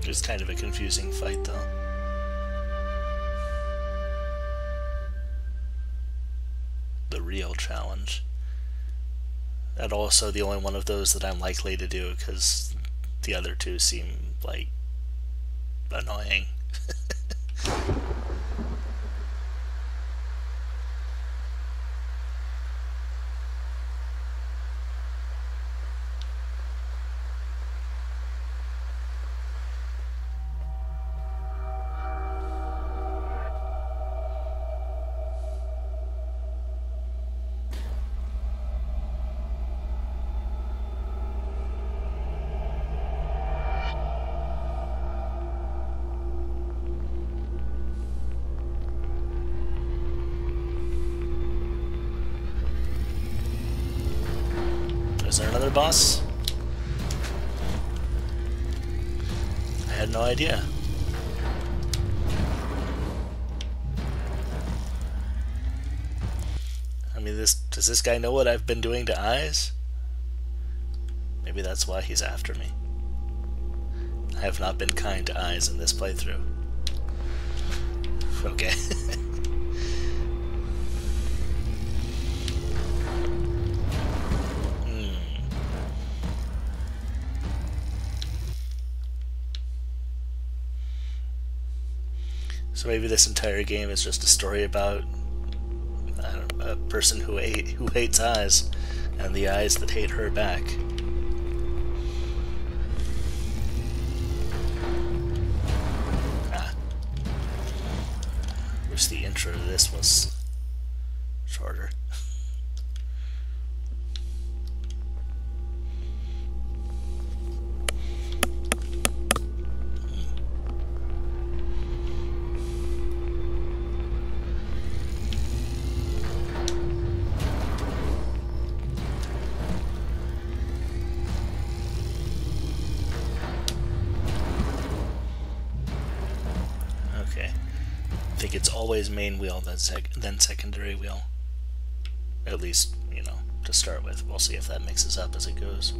It was kind of a confusing fight, though. The real challenge. And also the only one of those that I'm likely to do, because the other two seem, like, annoying. Is there another boss? I had no idea. I mean, does this guy know what I've been doing to Eyes? Maybe that's why he's after me. I have not been kind to Eyes in this playthrough. Okay. So maybe this entire game is just a story about, I don't know, a person who hates Eyes, and the eyes that hate her back. Wish the intro to this was shorter. I think it's always main wheel, then secondary wheel. At least, you know, to start with. We'll see if that mixes up as it goes.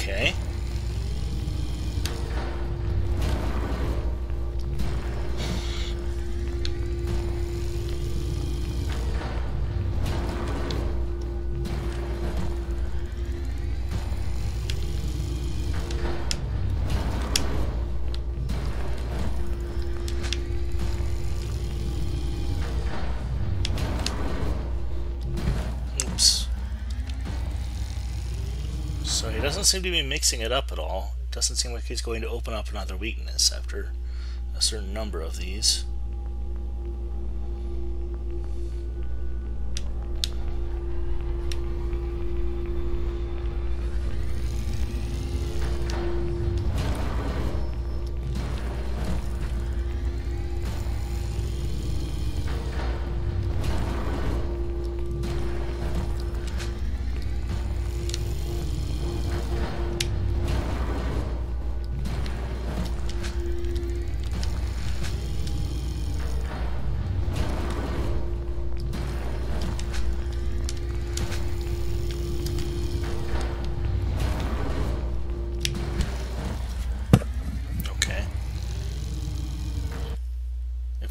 Okay. Oops. So he doesn't seem to be mixing it up at all. It doesn't seem like he's going to open up another weakness after a certain number of these.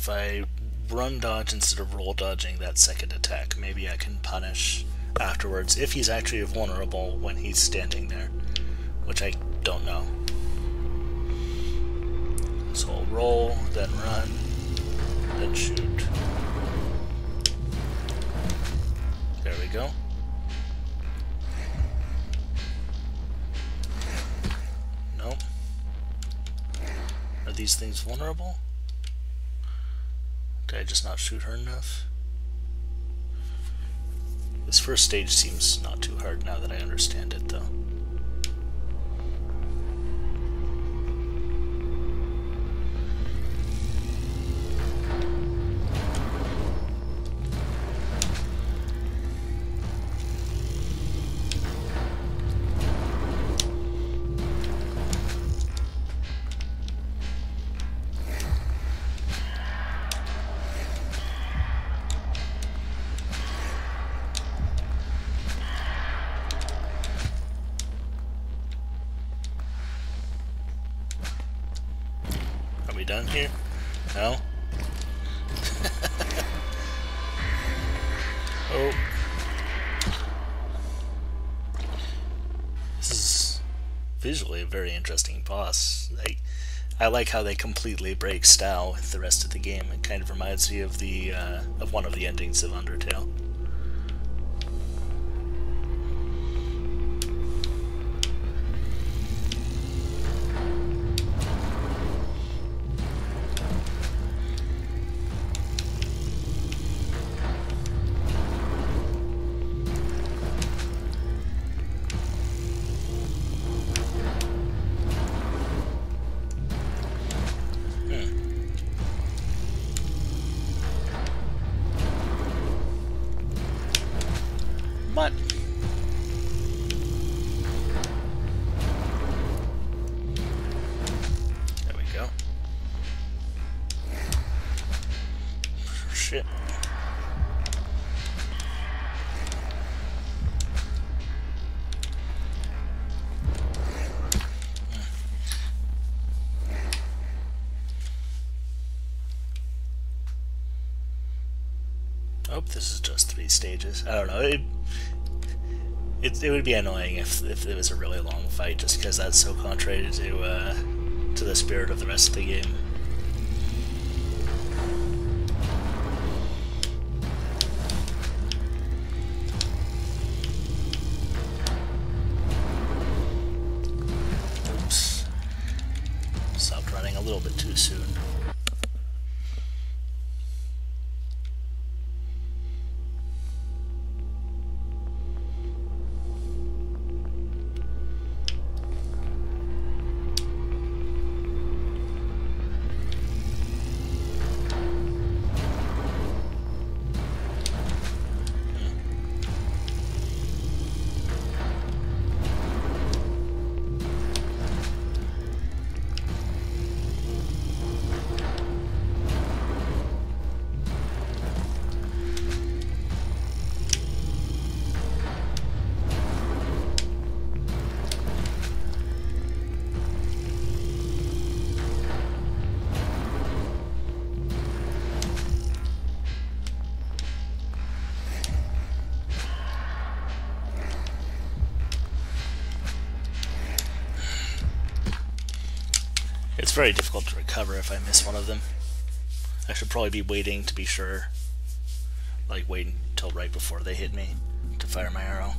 if I run dodge instead of roll dodging that second attack, maybe I can punish afterwards if he's actually vulnerable when he's standing there, which I don't know. So I'll roll, then run, then shoot. There we go. Nope. Are these things vulnerable? Did I just not shoot her enough? This first stage seems not too hard now that I understand it, though. Done here? No? Oh. This is visually a very interesting boss. I like how they completely break style with the rest of the game. It kind of reminds me of the of one of the endings of Undertale. What? There we go. Shit. Oh, this is just 3 stages. I don't know. It would be annoying if it was a really long fight, just because that's so contrary to the spirit of the rest of the game. Oops. Stopped running a little bit too soon. It's very difficult to recover if I miss one of them. I should probably be waiting to be sure. Like, wait until right before they hit me to fire my arrow.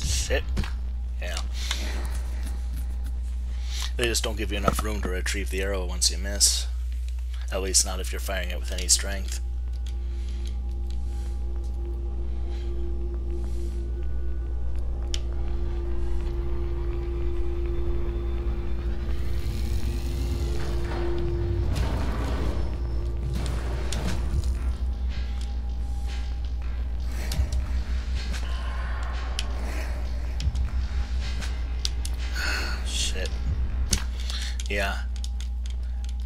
Shit. Yeah. They just don't give you enough room to retrieve the arrow once you miss. At least not if you're firing it with any strength. Yeah.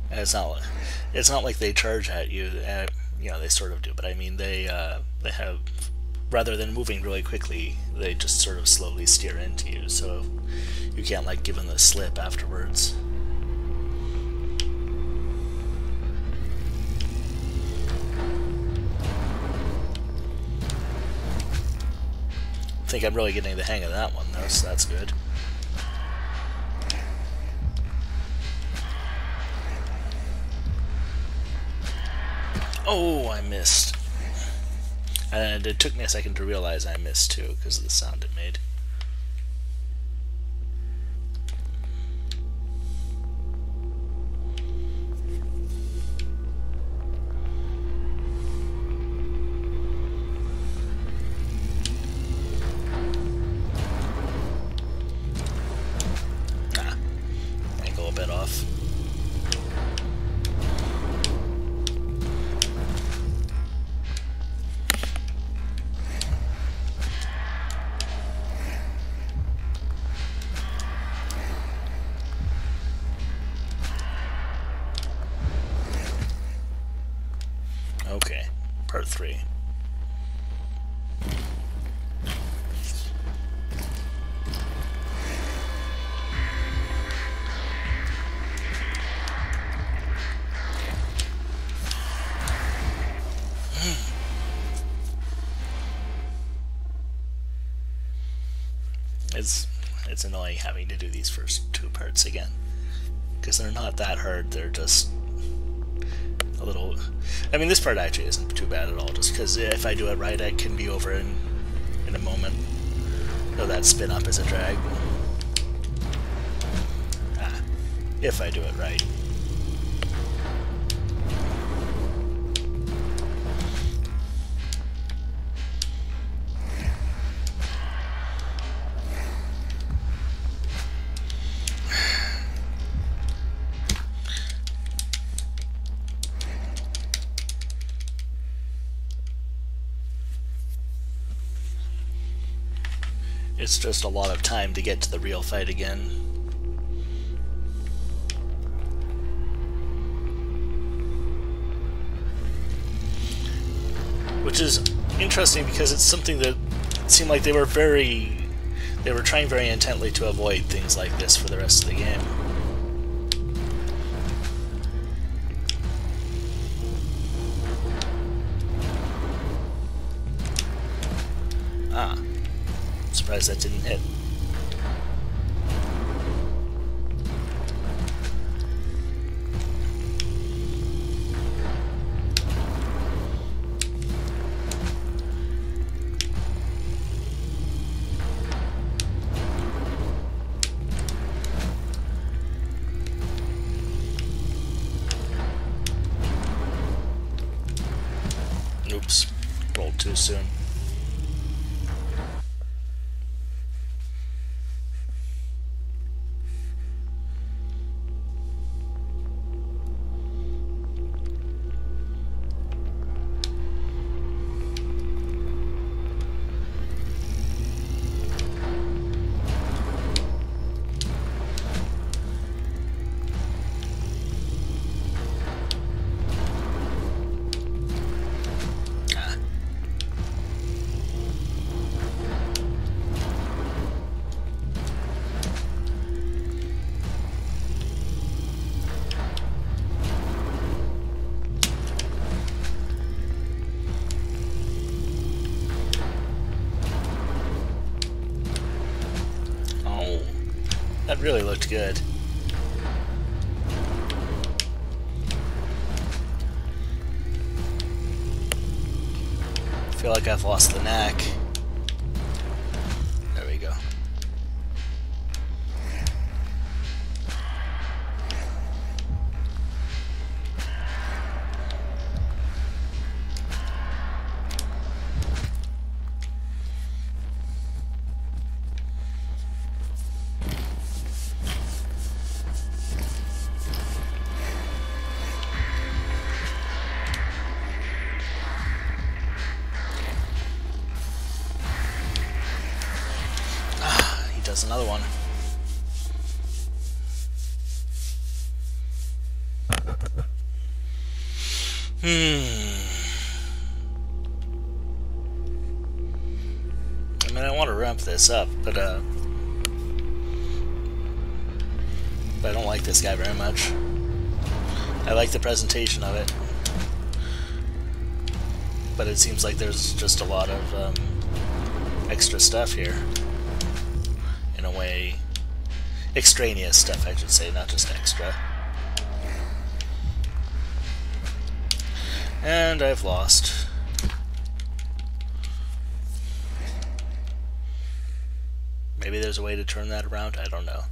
And it's not like they charge at you. You know, they sort of do, but I mean, they have, rather than moving really quickly, they just sort of slowly steer into you, so you can't like give them the slip afterwards. I think I'm really getting the hang of that one though, so that's good. Oh, I missed. And it took me a second to realize I missed too, because of the sound it made. Angle a bit off. Okay, part 3. It's annoying having to do these first 2 parts again, because they're not that hard, they're just a little... I mean, this part actually isn't too bad at all, just because if I do it right, I can be over in a moment. Though that spin up is a drag. If I do it right. It's just a lot of time to get to the real fight again. Which is interesting because it's something that seemed like they were trying very intently to avoid things like this for the rest of the game. Surprised that didn't hit. Oops, rolled too soon. That really looked good. I feel like I've lost the knack. There we go. Does another one. I mean, I want to ramp this up, but I don't like this guy very much. I like the presentation of it, but it seems like there's just a lot of extra stuff here. In a way, extraneous stuff, I should say, not just extra. And I've lost. Maybe there's a way to turn that around, I don't know.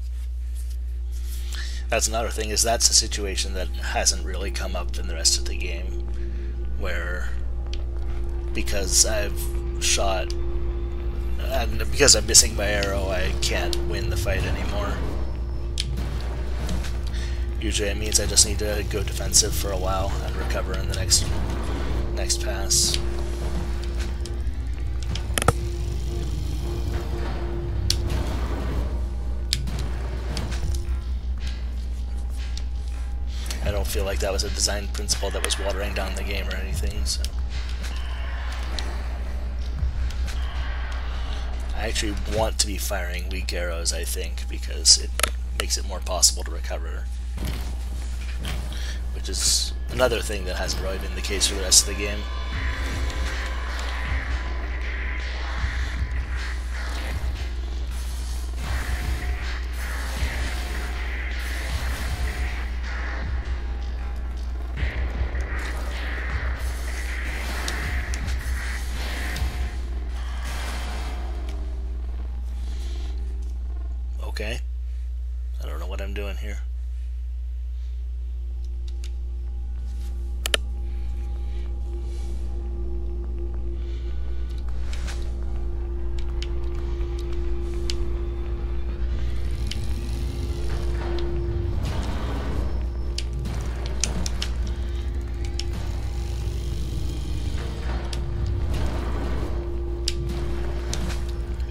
That's another thing, is that's a situation that hasn't really come up in the rest of the game, where because I've shot, and because I'm missing my arrow, I can't win the fight anymore. Usually it means I just need to go defensive for a while and recover in the next pass. I don't feel like that was a design principle that was watering down the game or anything, so. I actually want to be firing weak arrows, I think, because it makes it more possible to recover. Which is another thing that hasn't really been the case for the rest of the game. Okay. I don't know what I'm doing here.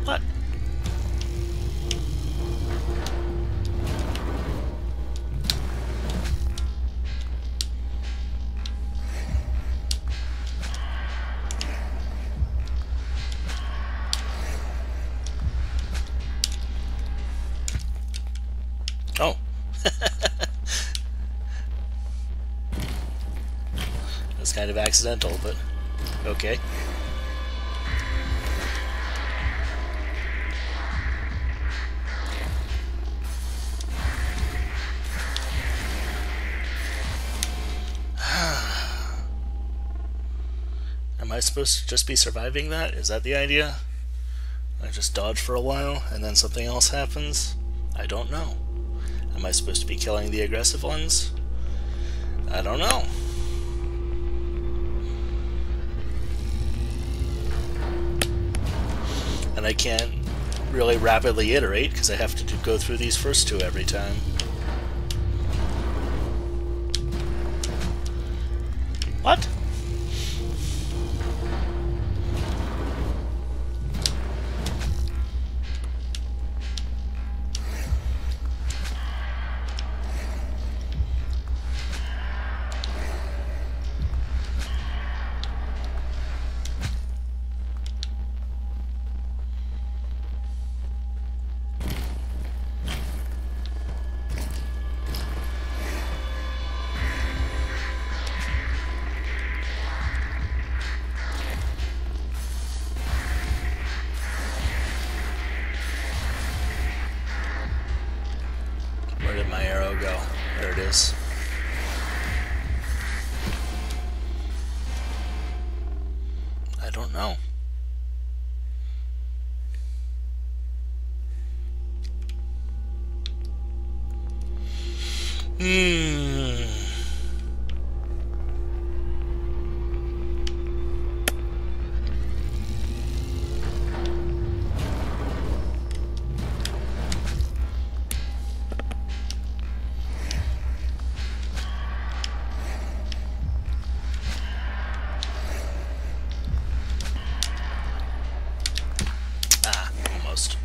What? Oh. That's kind of accidental, but okay. Am I supposed to just be surviving that? Is that the idea? I just dodge for a while and then something else happens? I don't know. Am I supposed to be killing the aggressive ones? I don't know. And I can't really rapidly iterate because I have to go through these first two every time. What? Where did my arrow go? There it is. I don't know. Almost.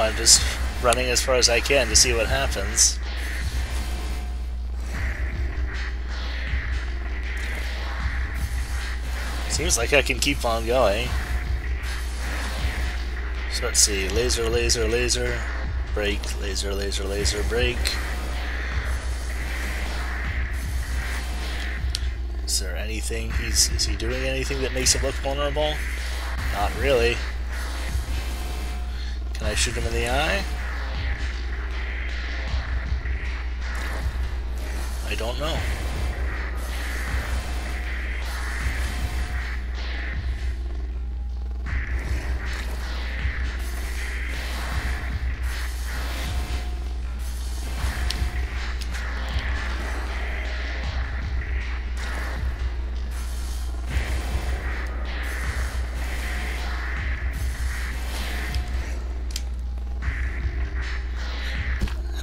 I'm just running as far as I can to see what happens. Seems like I can keep on going. So let's see, laser, laser, laser, break, laser, laser, laser, break. Is there anything, is he doing anything that makes him look vulnerable? Not really. Can I shoot him in the eye? I don't know.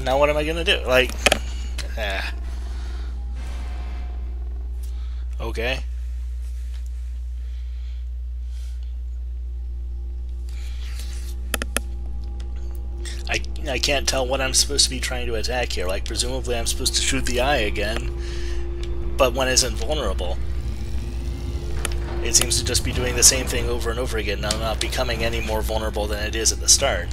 Now what am I gonna do? Like, okay. I can't tell what I'm supposed to be trying to attack here. Like, presumably I'm supposed to shoot the eye again, but one isn't vulnerable. It seems to just be doing the same thing over and over again, now not becoming any more vulnerable than it is at the start.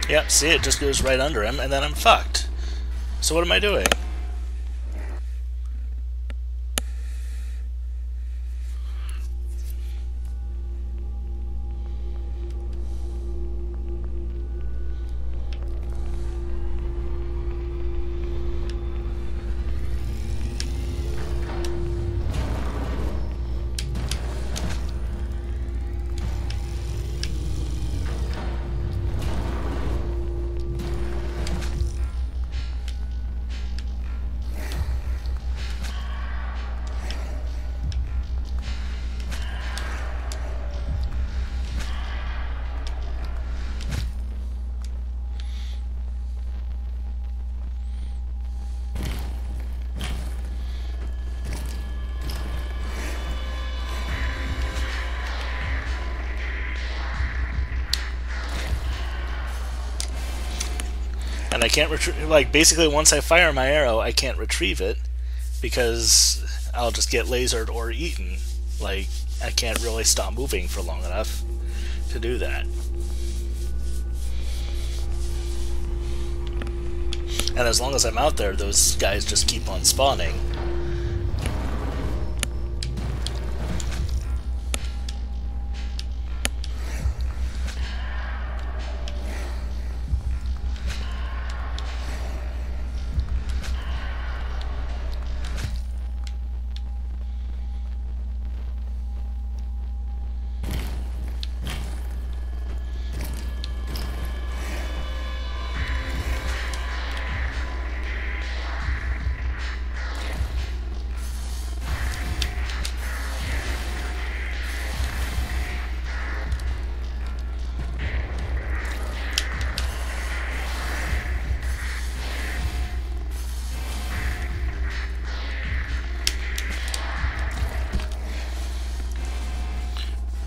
Yep, see, it just goes right under him, and then I'm fucked. So what am I doing? And I can't retrieve, like, basically once I fire my arrow, I can't retrieve it, because I'll just get lasered or eaten. Like, I can't really stop moving for long enough to do that. And as long as I'm out there, those guys just keep on spawning.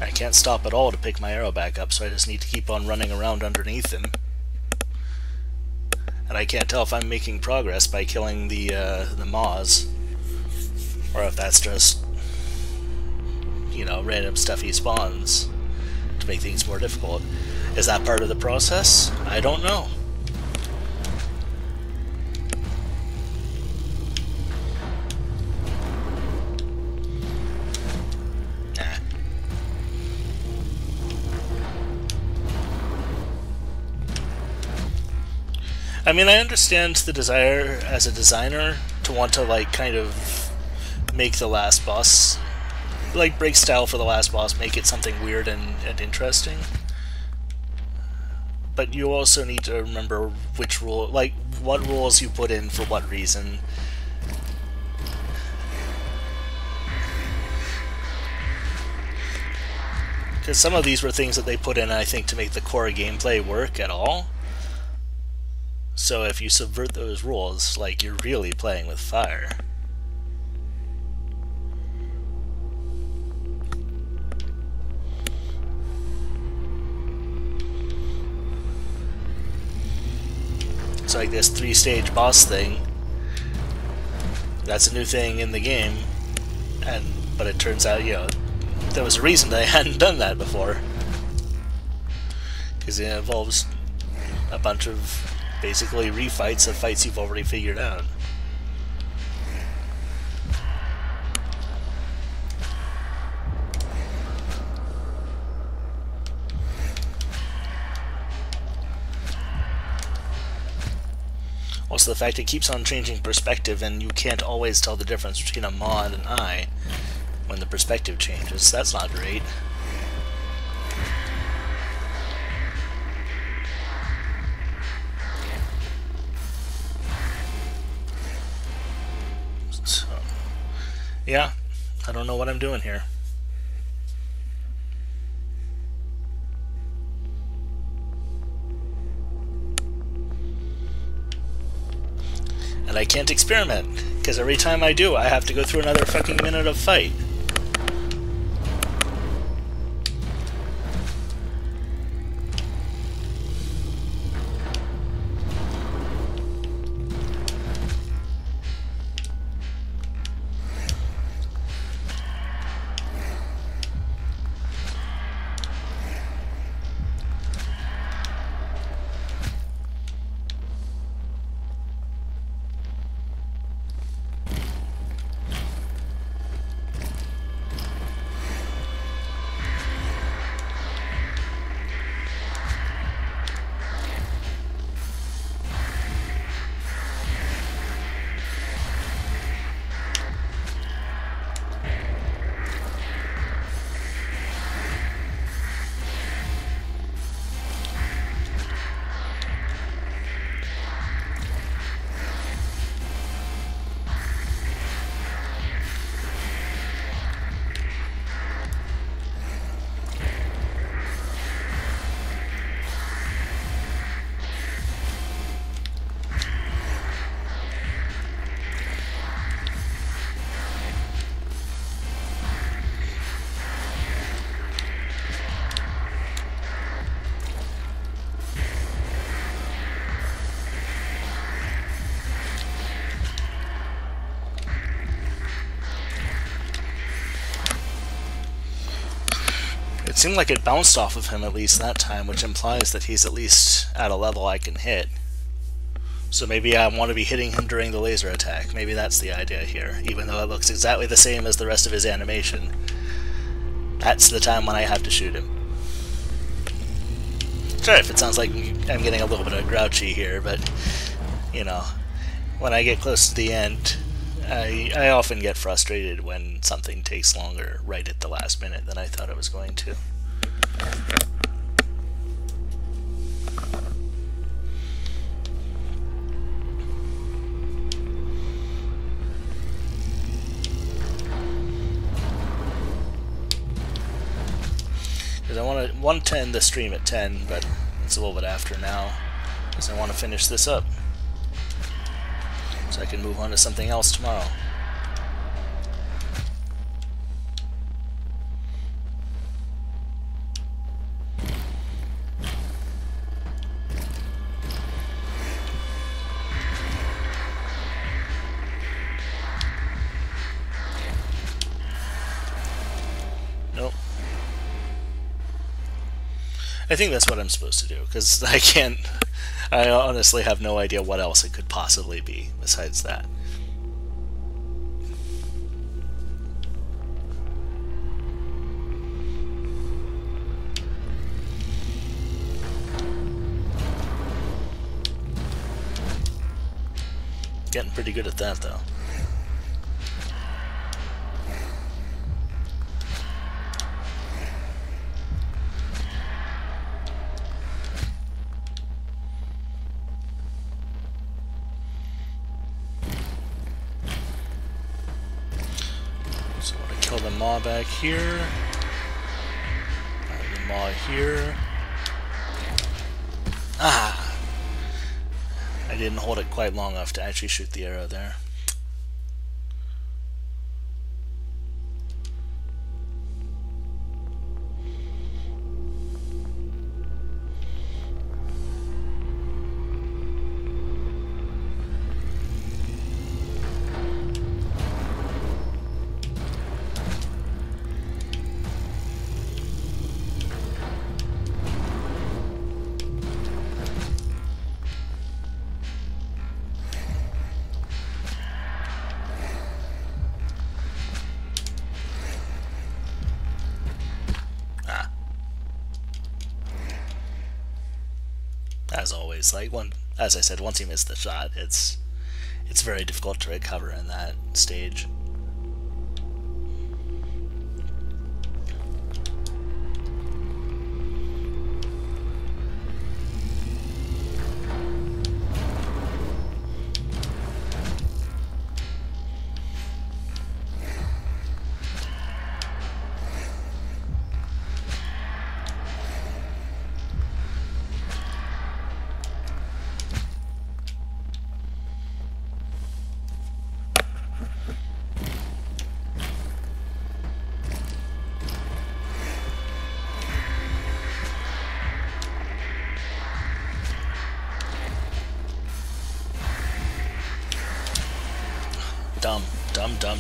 I can't stop at all to pick my arrow back up, so I just need to keep on running around underneath him. And I can't tell if I'm making progress by killing the Maws, or if that's just, you know, random stuff he spawns to make things more difficult. Is that part of the process? I don't know. I mean, I understand the desire as a designer to want to, like, kind of make the last boss, like, break style for the last boss, make it something weird and interesting. but you also need to remember which rule, like what rules you put in for what reason. Because some of these were things that they put in, I think, to make the core gameplay work at all. So if you subvert those rules, like, you're really playing with fire. So like this 3-stage boss thing, that's a new thing in the game, but it turns out, you know, there was a reason they hadn't done that before. Because it involves a bunch of basically refights of fights you've already figured out. Also, the fact it keeps on changing perspective, and you can't always tell the difference between a maw and an eye when the perspective changes. That's not great. So, yeah, I don't know what I'm doing here. And I can't experiment, because every time I do, I have to go through another fucking minute of fight. It seemed like it bounced off of him at least that time, which implies that he's at least at a level I can hit. So maybe I want to be hitting him during the laser attack. Maybe that's the idea here, even though it looks exactly the same as the rest of his animation. That's the time when I have to shoot him. Sorry if it sounds like I'm getting a little bit of grouchy here, but, you know, when I get close to the end, I often get frustrated when something takes longer right at the last minute than I thought it was going to. Because I want to end the stream at 10, but it's a little bit after now, because I want to finish this up, so I can move on to something else tomorrow. Nope. I think that's what I'm supposed to do, because I honestly have no idea what else it could possibly be besides that. Getting pretty good at that, though. maw back here. The maw here. Ah! I didn't hold it quite long enough to actually shoot the arrow there. As always, like as I said, once you miss the shot, it's very difficult to recover in that stage.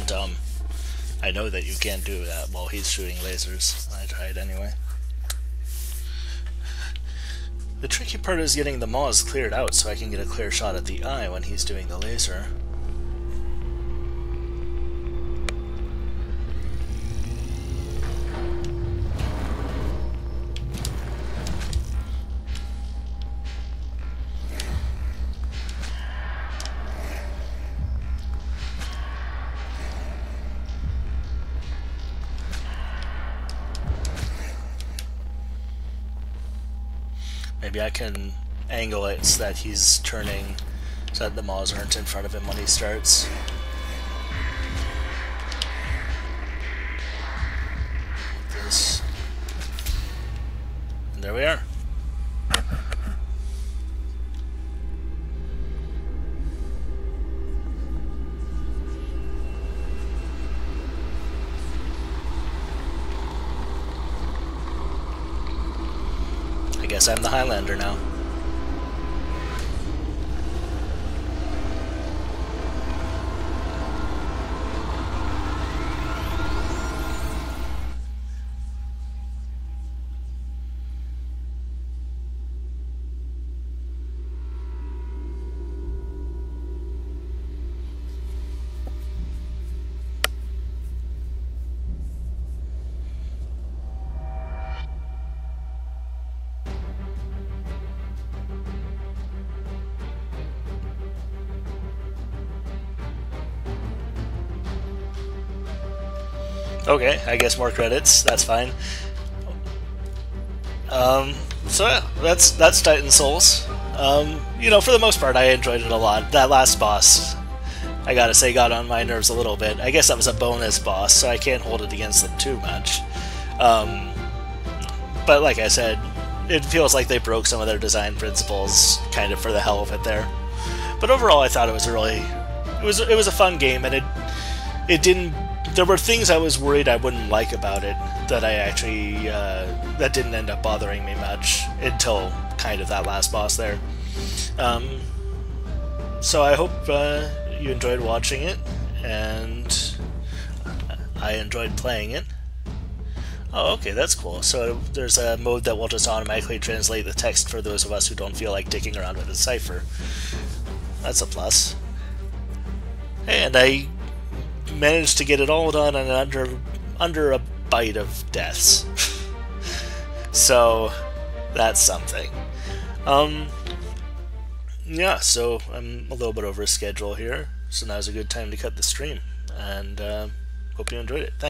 Dumb. I know that you can't do that while he's shooting lasers. I tried anyway. The tricky part is getting the maws cleared out so I can get a clear shot at the eye when he's doing the laser. Maybe I can angle it so that he's turning, so that the maws aren't in front of him when he starts. Like this. And there we are. I guess I'm the Highlander now. Okay, I guess more credits. That's fine. So yeah, that's Titan Souls. You know, for the most part, I enjoyed it a lot. That last boss, I gotta say, got on my nerves a little bit. I guess that was a bonus boss, so I can't hold it against them too much. But like I said, it feels like they broke some of their design principles, kind of for the hell of it there. But overall, I thought it was a really, it was a fun game, and it didn't. There were things I was worried I wouldn't like about it that I actually that didn't end up bothering me much until kind of that last boss there. So I hope you enjoyed watching it, and I enjoyed playing it. Oh, okay, that's cool. So there's a mode that will just automatically translate the text for those of us who don't feel like dicking around with a cipher. That's a plus. And I managed to get it all done in under a bite of deaths. So that's something. Yeah, so I'm a little bit over schedule here, so now's a good time to cut the stream, and hope you enjoyed it. Thanks.